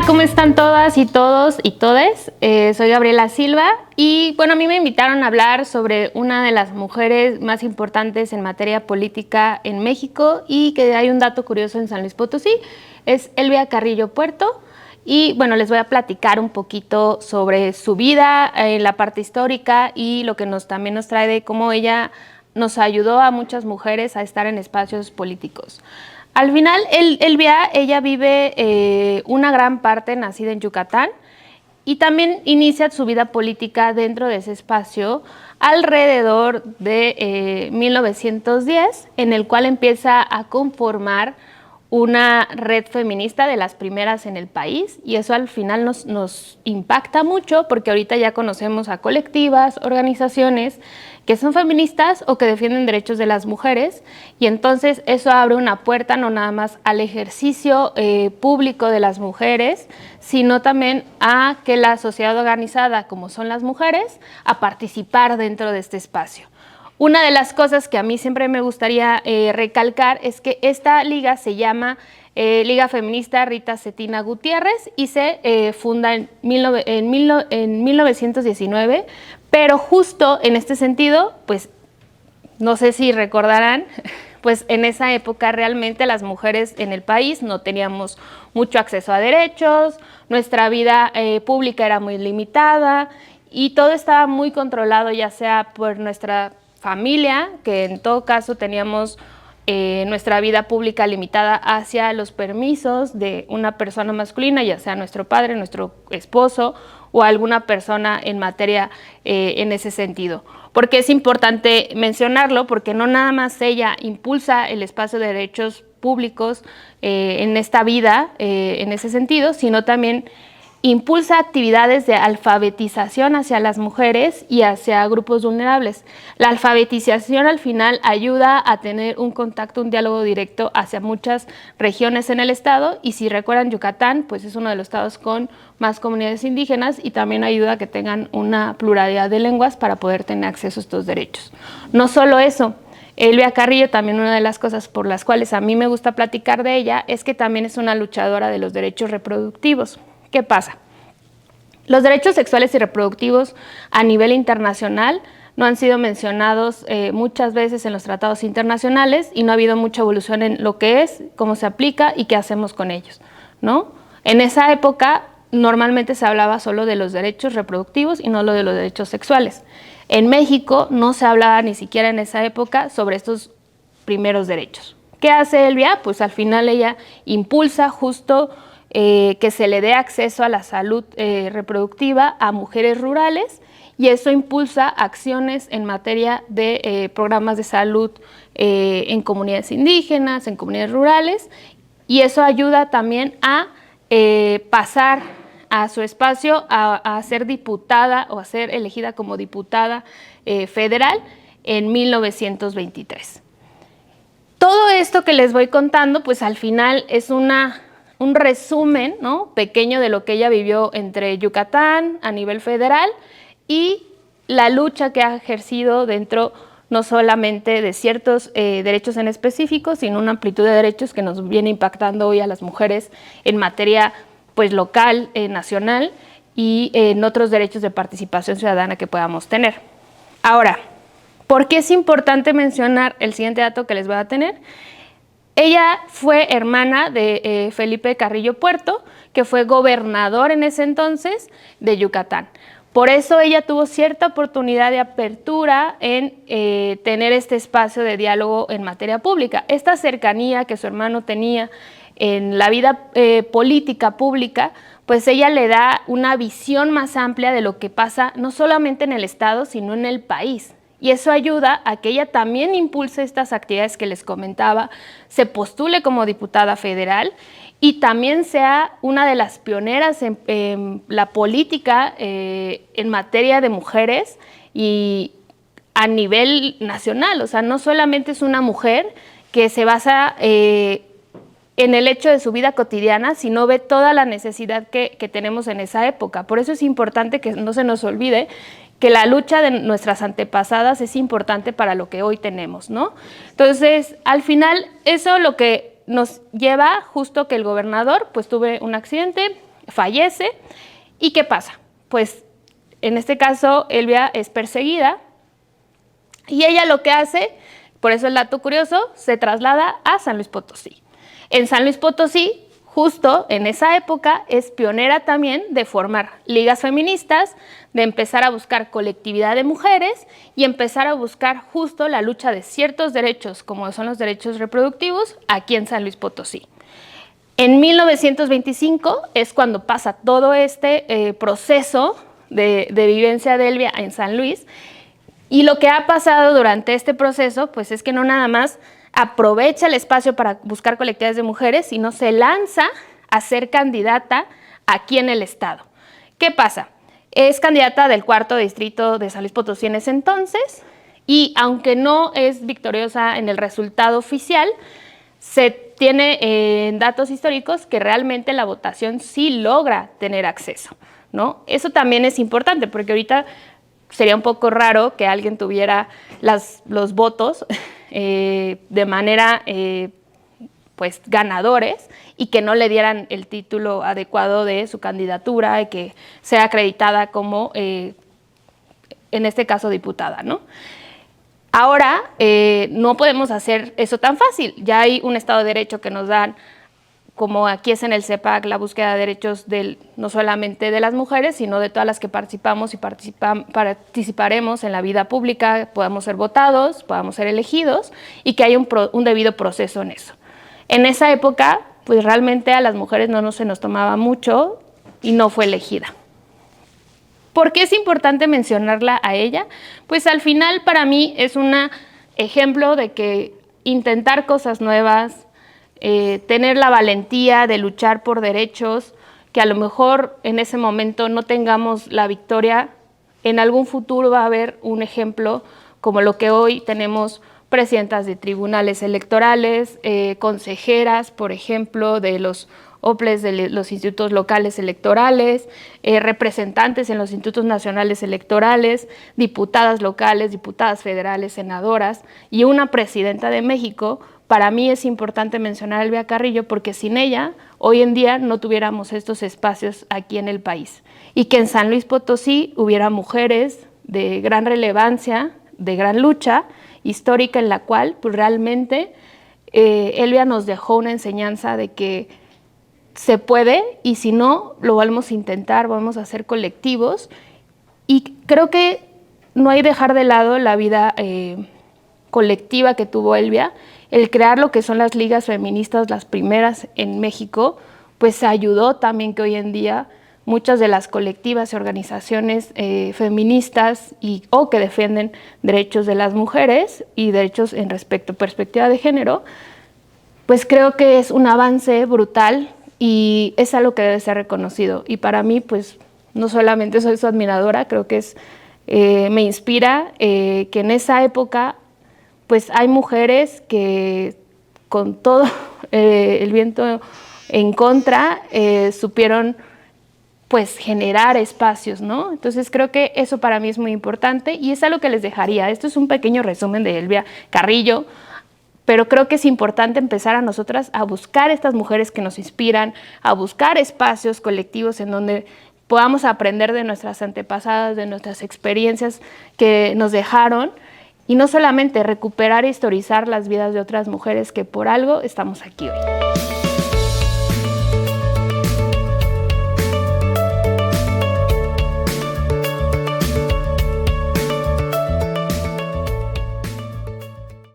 ¿cómo están todas y todos y todes? Soy Gabriela Silva y bueno, a mí me invitaron a hablar sobre una de las mujeres más importantes en materia política en México y que hay un dato curioso en San Luis Potosí, es Elvia Carrillo Puerto. Y bueno, les voy a platicar un poquito sobre su vida, la parte histórica y lo que también nos trae de cómo ella nos ayudó a muchas mujeres a estar en espacios políticos. Al final, Elvia, ella vive una gran parte nacida en Yucatán y también inicia su vida política dentro de ese espacio alrededor de 1910, en el cual empieza a conformar una red feminista de las primeras en el país, y eso al final nos impacta mucho porque ahorita ya conocemos a colectivas, organizaciones que son feministas o que defienden derechos de las mujeres, y entonces eso abre una puerta no nada más al ejercicio público de las mujeres, sino también a que la sociedad organizada, como son las mujeres, a participar dentro de este espacio. Una de las cosas que a mí siempre me gustaría recalcar es que esta liga se llama Liga Feminista Rita Cetina Gutiérrez y se funda en 1919, pero justo en este sentido, pues no sé si recordarán, pues en esa época realmente las mujeres en el país no teníamos mucho acceso a derechos, nuestra vida pública era muy limitada y todo estaba muy controlado, ya sea por nuestra familia, que en todo caso teníamos nuestra vida pública limitada hacia los permisos de una persona masculina, ya sea nuestro padre, nuestro esposo o alguna persona en materia en ese sentido. Porque es importante mencionarlo, porque no nada más ella impulsa el espacio de derechos públicos en esta vida, en ese sentido, sino también impulsa actividades de alfabetización hacia las mujeres y hacia grupos vulnerables. La alfabetización al final ayuda a tener un contacto, un diálogo directo hacia muchas regiones en el estado, y si recuerdan, Yucatán pues es uno de los estados con más comunidades indígenas y también ayuda a que tengan una pluralidad de lenguas para poder tener acceso a estos derechos. No solo eso, Elvia Carrillo, también una de las cosas por las cuales a mí me gusta platicar de ella es que también es una luchadora de los derechos reproductivos. ¿Qué pasa? Los derechos sexuales y reproductivos a nivel internacional no han sido mencionados muchas veces en los tratados internacionales y no ha habido mucha evolución en lo que es, cómo se aplica y qué hacemos con ellos, ¿no? En esa época normalmente se hablaba solo de los derechos reproductivos y no lo de los derechos sexuales. En México no se hablaba ni siquiera en esa época sobre estos primeros derechos. ¿Qué hace Elvia? Pues al final ella impulsa justo que se le dé acceso a la salud reproductiva a mujeres rurales, y eso impulsa acciones en materia de programas de salud en comunidades indígenas, en comunidades rurales, y eso ayuda también a pasar a su espacio a ser diputada o a ser elegida como diputada federal en 1923. Todo esto que les voy contando, pues al final es un resumen, ¿no?, pequeño de lo que ella vivió entre Yucatán a nivel federal y la lucha que ha ejercido dentro no solamente de ciertos derechos en específico, sino una amplitud de derechos que nos viene impactando hoy a las mujeres en materia pues local, nacional y en otros derechos de participación ciudadana que podamos tener. Ahora, ¿por qué es importante mencionar el siguiente dato que les voy a tener? Ella fue hermana de Felipe Carrillo Puerto, que fue gobernador en ese entonces de Yucatán. Por eso ella tuvo cierta oportunidad de apertura en tener este espacio de diálogo en materia pública. Esta cercanía que su hermano tenía en la vida política pública, pues ella le da una visión más amplia de lo que pasa no solamente en el estado, sino en el país. Y eso ayuda a que ella también impulse estas actividades que les comentaba, se postule como diputada federal y también sea una de las pioneras en la política en materia de mujeres y a nivel nacional. O sea, no solamente es una mujer que se basa en el hecho de su vida cotidiana, sino ve toda la necesidad que tenemos en esa época. Por eso es importante que no se nos olvide que la lucha de nuestras antepasadas es importante para lo que hoy tenemos, ¿no? Entonces, al final, eso lo que nos lleva justo que el gobernador, pues tuve un accidente, fallece. ¿Y qué pasa? Pues en este caso Elvia es perseguida y ella lo que hace, por eso el dato curioso, se traslada a San Luis Potosí. En San Luis Potosí, justo en esa época, es pionera también de formar ligas feministas, de empezar a buscar colectividad de mujeres y empezar a buscar justo la lucha de ciertos derechos, como son los derechos reproductivos, aquí en San Luis Potosí. En 1925 es cuando pasa todo este proceso de vivencia de Elvia en San Luis, y lo que ha pasado durante este proceso pues es que no nada más aprovecha el espacio para buscar colectividades de mujeres, sino se lanza a ser candidata aquí en el estado. ¿Qué pasa? Es candidata del 4º distrito de San Luis Potosí en ese entonces, y aunque no es victoriosa en el resultado oficial, se tiene datos históricos que realmente la votación sí logra tener acceso, ¿no? Eso también es importante, porque ahorita sería un poco raro que alguien tuviera los votos de manera pues ganadores y que no le dieran el título adecuado de su candidatura y que sea acreditada como, en este caso, diputada, ¿no? Ahora no podemos hacer eso tan fácil. Ya hay un Estado de Derecho que nos dan, como aquí es en el CEPAC, la búsqueda de derechos no solamente de las mujeres, sino de todas las que participamos y participaremos en la vida pública, podamos ser votados, podamos ser elegidos, y que haya un debido proceso en eso. En esa época, pues realmente a las mujeres no se nos tomaba mucho y no fue elegida. ¿Por qué es importante mencionarla a ella? Pues al final para mí es un ejemplo de que intentar cosas nuevas, tener la valentía de luchar por derechos, que a lo mejor en ese momento no tengamos la victoria, en algún futuro va a haber un ejemplo como lo que hoy tenemos, presidentas de tribunales electorales, consejeras, por ejemplo, de los OPLES de los institutos locales electorales, representantes en los institutos nacionales electorales, diputadas locales, diputadas federales, senadoras y una presidenta de México. Para mí es importante mencionar a Elvia Carrillo porque sin ella hoy en día no tuviéramos estos espacios aquí en el país, y que en San Luis Potosí hubiera mujeres de gran relevancia, de gran lucha histórica, en la cual pues, realmente Elvia nos dejó una enseñanza de que se puede, y si no, lo vamos a intentar, vamos a ser colectivos, y creo que no hay que dejar de lado la vida colectiva que tuvo Elvia. El crear lo que son las ligas feministas, las primeras en México, pues ayudó también que hoy en día muchas de las colectivas y organizaciones feministas o que defienden derechos de las mujeres y derechos en perspectiva de género, pues creo que es un avance brutal y es algo que debe ser reconocido. Y para mí, pues no solamente soy su admiradora, creo que me inspira que en esa época pues hay mujeres que con todo el viento en contra supieron pues generar espacios, ¿no? Entonces creo que eso para mí es muy importante y es algo que les dejaría. Esto es un pequeño resumen de Elvia Carrillo, pero creo que es importante empezar a nosotras a buscar estas mujeres que nos inspiran, a buscar espacios colectivos en donde podamos aprender de nuestras antepasadas, de nuestras experiencias que nos dejaron, y no solamente recuperar e historizar las vidas de otras mujeres que por algo estamos aquí hoy.